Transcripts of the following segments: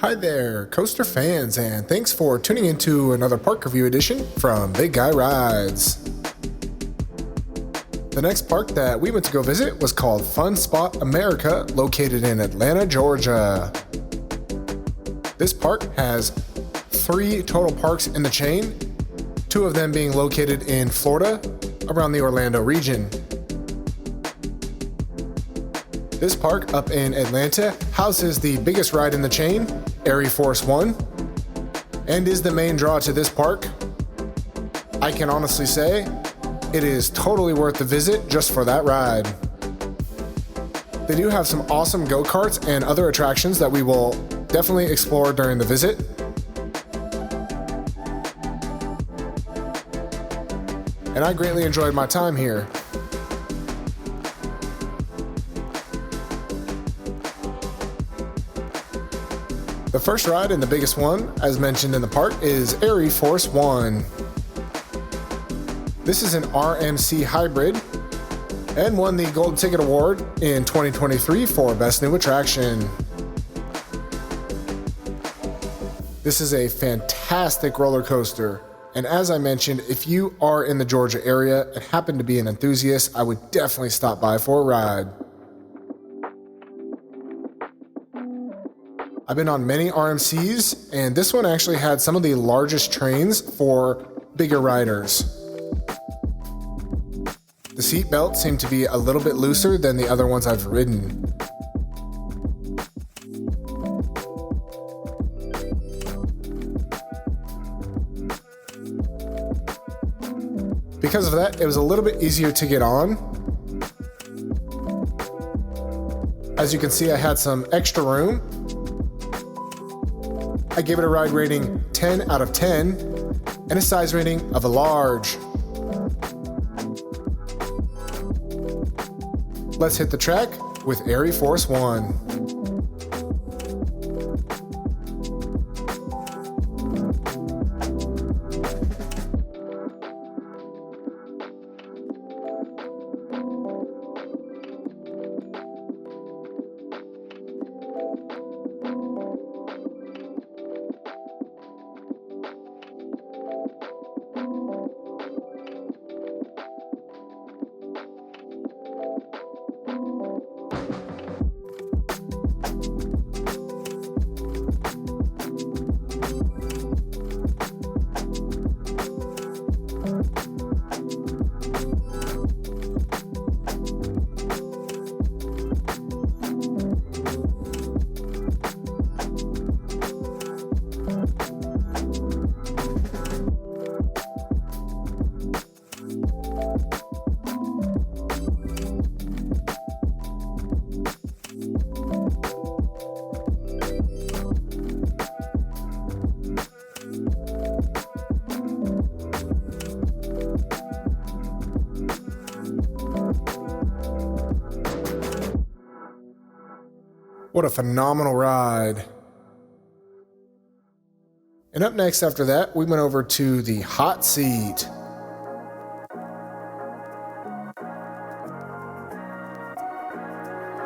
Hi there, coaster fans, and thanks for tuning into another park review edition from Big Guy Rides. The next park that we went to go visit was called Fun Spot America, located in Atlanta, Georgia. This park has 3 total parks in the chain, 2 of them being located in Florida, around the Orlando region. This park up in Atlanta houses the biggest ride in the chain, Arie Force One, and is the main draw to this park. I can honestly say it is totally worth the visit just for that ride. They do have some awesome go-karts and other attractions that we will definitely explore during the visit. And I greatly enjoyed my time here. The first ride and the biggest one, as mentioned in the park, is Arie Force One. This is an RMC hybrid and won the Golden Ticket Award in 2023 for Best New Attraction. This is a fantastic roller coaster, and as I mentioned, if you are in the Georgia area and happen to be an enthusiast, I would definitely stop by for a ride. I've been on many RMCs, and this one actually had some of the largest trains for bigger riders. The seat belt seemed to be a little bit looser than the other ones I've ridden. Because of that, it was a little bit easier to get on. As you can see, I had some extra room. I gave it a ride rating 10 out of 10 and a size rating of a large. Let's hit the track with Arie Force One. What a phenomenal ride. And up next after that, we went over to the hot seat.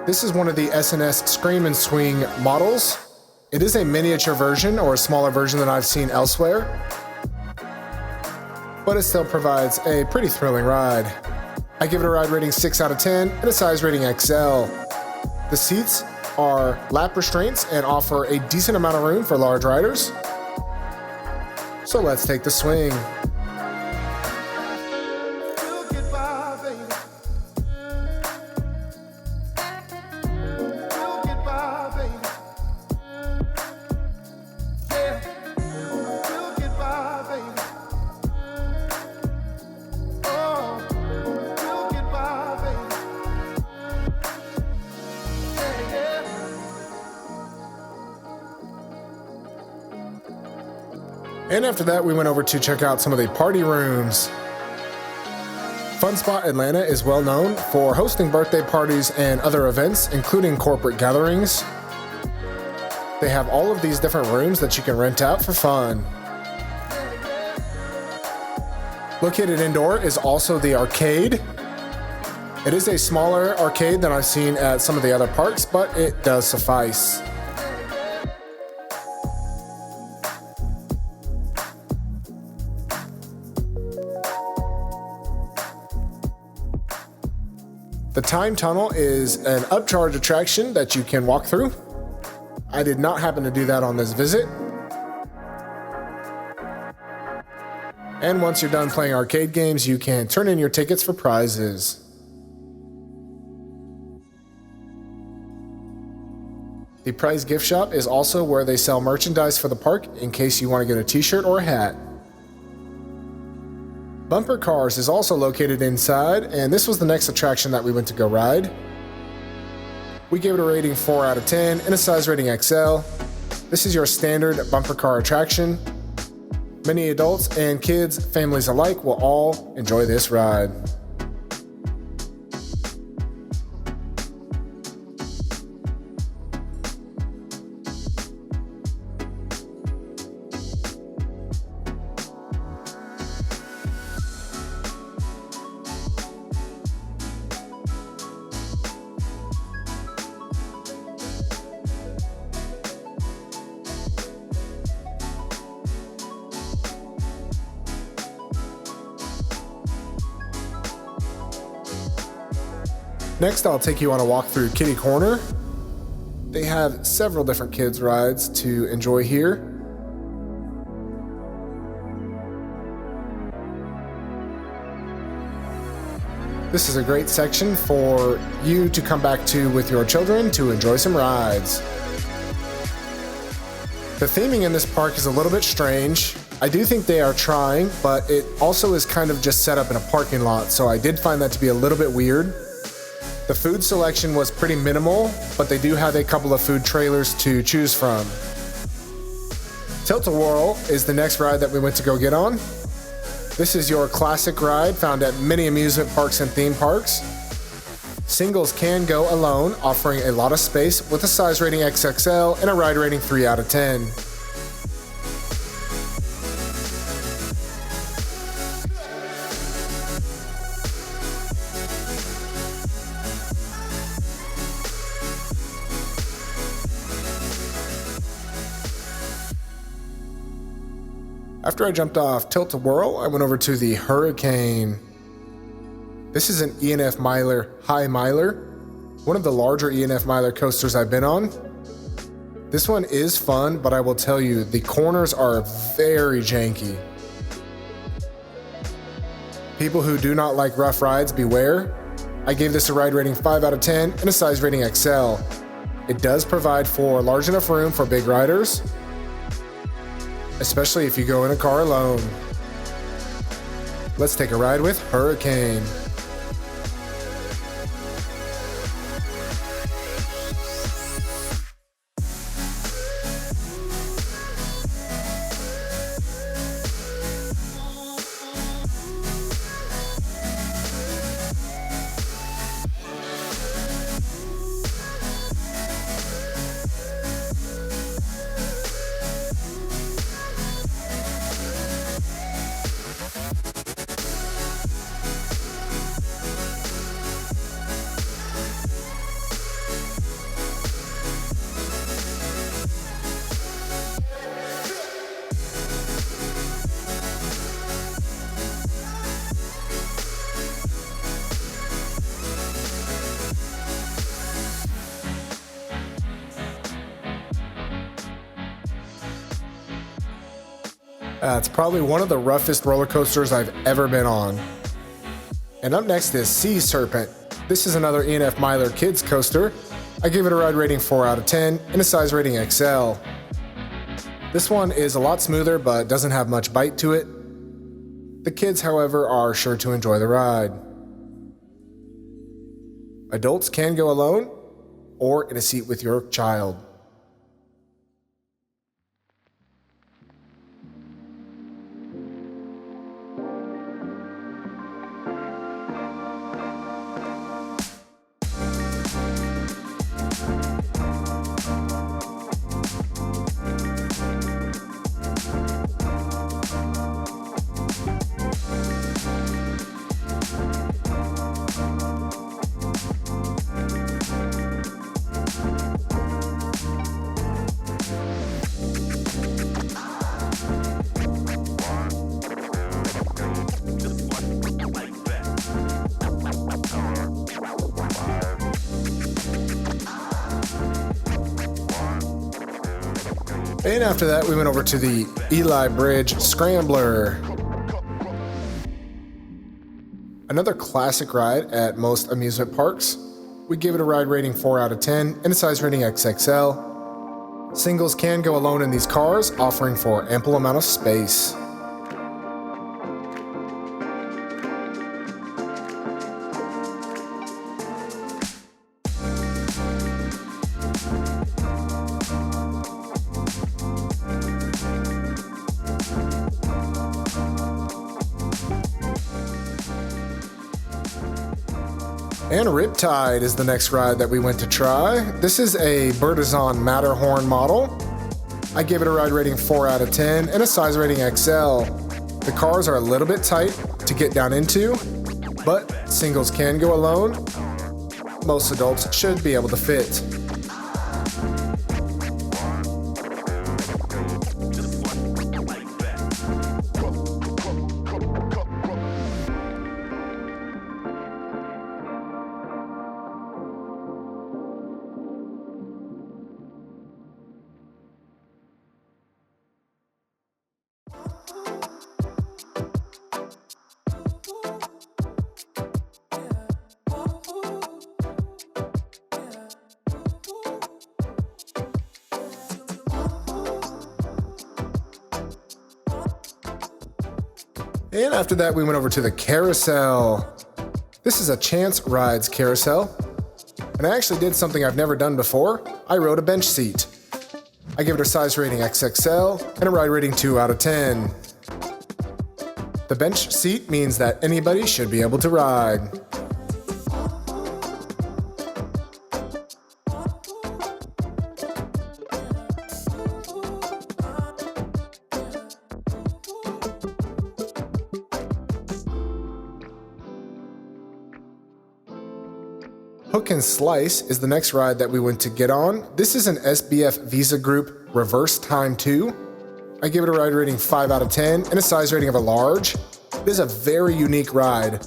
This is one of the S&S Screamin Swing models. It is a miniature version or a smaller version than I've seen elsewhere, but it still provides a pretty thrilling ride. I give it a ride rating 6 out of 10 and a size rating XL. The seats are lap restraints and offer a decent amount of room for large riders. So let's take the swing. And after that, we went over to check out some of the party rooms. Fun Spot Atlanta is well known for hosting birthday parties and other events, including corporate gatherings. They have all of these different rooms that you can rent out for fun. Located indoor is also the arcade. It is a smaller arcade than I've seen at some of the other parks, but it does suffice. The time tunnel is an upcharge attraction that you can walk through. I did not happen to do that on this visit. And once you're done playing arcade games, you can turn in your tickets for prizes. The prize gift shop is also where they sell merchandise for the park in case you want to get a t-shirt or a hat. Bumper Cars is also located inside, and this was the next attraction that we went to go ride. We gave it a rating 4 out of 10 and a size rating XL. This is your standard bumper car attraction. Many adults and kids, families alike, will all enjoy this ride. Next, I'll take you on a walk through Kitty Corner. They have several different kids' rides to enjoy here. This is a great section for you to come back to with your children to enjoy some rides. The theming in this park is a little bit strange. I do think they are trying, but it also is kind of just set up in a parking lot, so I did find that to be a little bit weird. The food selection was pretty minimal, but they do have a couple of food trailers to choose from. Tilt-A-Whirl is the next ride that we went to go get on. This is your classic ride found at many amusement parks and theme parks. Singles can go alone, offering a lot of space with a size rating XXL and a ride rating 3 out of 10. After I jumped off Tilt-A-Whirl, I went over to the Hurricane. This is an E&F Miler High Miler, one of the larger E&F Miler coasters I've been on. This one is fun, but I will tell you, the corners are very janky. People who do not like rough rides, beware. I gave this a ride rating 5 out of 10 and a size rating XL. It does provide for large enough room for big riders, especially if you go in a car alone. Let's take a ride with Hurricane. It's probably one of the roughest roller coasters I've ever been on. And up next is Sea Serpent. This is another E&F Miler kids coaster. I gave it a ride rating 4 out of 10 and a size rating XL. This one is a lot smoother but doesn't have much bite to it. The kids, however, are sure to enjoy the ride. Adults can go alone or in a seat with your child. And after that, we went over to the Eli Bridge Scrambler. Another classic ride at most amusement parks. We give it a ride rating 4 out of 10 and a size rating XXL. Singles can go alone in these cars, offering for ample amount of space. And Riptide is the next ride that we went to try. This is a Bertizan Matterhorn model. I gave it a ride rating 4 out of 10 and a size rating XL. The cars are a little bit tight to get down into, but singles can go alone. Most adults should be able to fit. And after that, we went over to the Carousel. This is a Chance Rides carousel. And I actually did something I've never done before. I rode a bench seat. I give it a size rating XXL and a ride rating 2 out of 10. The bench seat means that anybody should be able to ride. Hook and Slice is the next ride that we went to get on. This is an SBF Visa Group Reverse Time 2. I give it a ride rating 5 out of 10 and a size rating of a large. This is a very unique ride,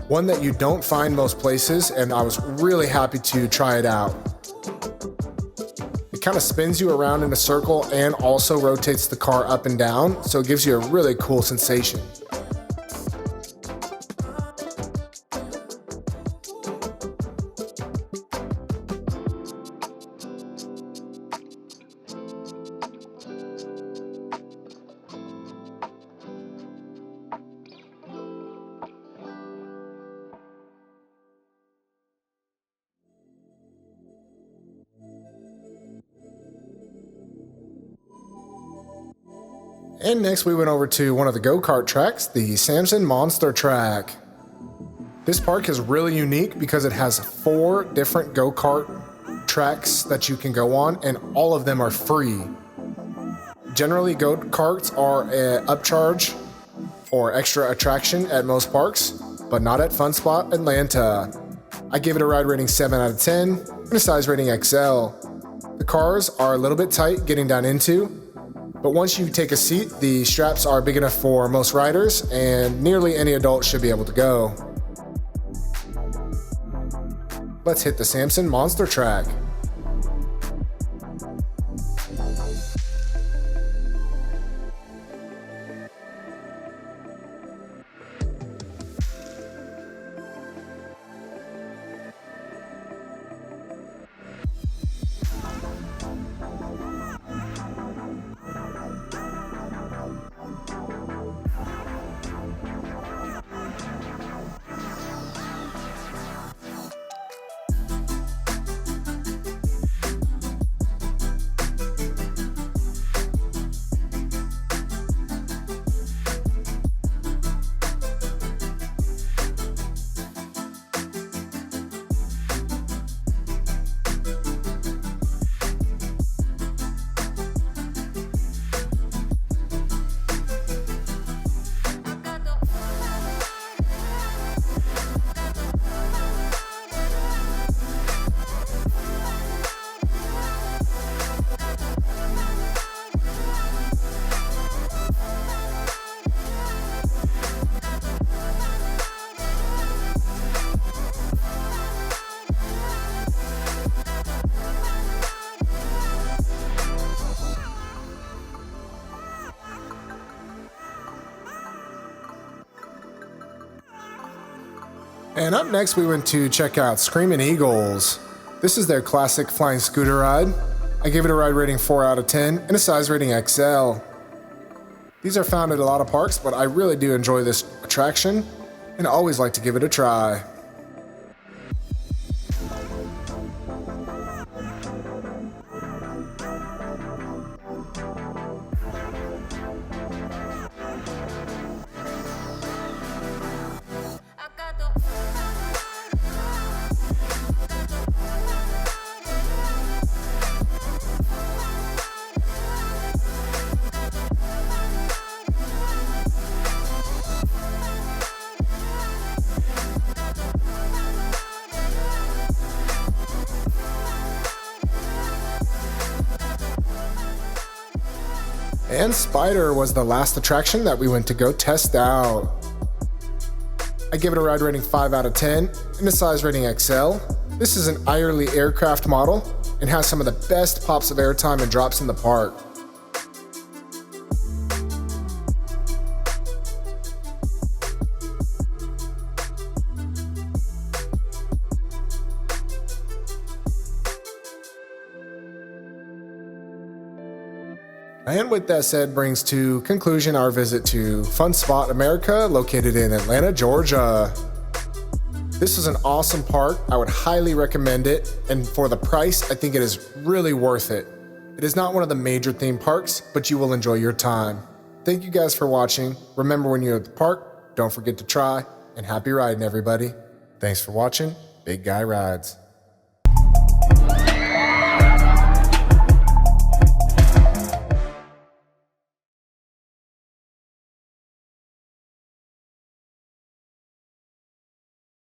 one that you don't find most places, and I was really happy to try it out. It kind of spins you around in a circle and also rotates the car up and down, so it gives you a really cool sensation. And next we went over to one of the go-kart tracks, the Samson Track. This park is really unique because it has 4 different go-kart tracks that you can go on, and all of them are free. Generally, go-karts are an upcharge or extra attraction at most parks, but not at Fun Spot Atlanta. I gave it a ride rating 7 out of 10 and a size rating XL. The cars are a little bit tight getting down into, but once you take a seat, the straps are big enough for most riders, and nearly any adult should be able to go. Let's hit the Samson Track. And up next, we went to check out Screamin Eagles. This is their classic flying scooter ride. I gave it a ride rating 4 out of 10 and a size rating XL. These are found at a lot of parks, but I really do enjoy this attraction and always like to give it a try. And Spider was the last attraction that we went to go test out. I give it a ride rating 5 out of 10 and a size rating XL. This is an Arie aircraft model and has some of the best pops of airtime and drops in the park. And with that said, brings to conclusion our visit to Fun Spot America, located in Atlanta, Georgia. This is an awesome park. I would highly recommend it, and for the price, I think it is really worth it. It is not one of the major theme parks, but you will enjoy your time. Thank you guys for watching. Remember, when you're at the park, don't forget to try, and happy riding, everybody. Thanks for watching Big Guy Rides.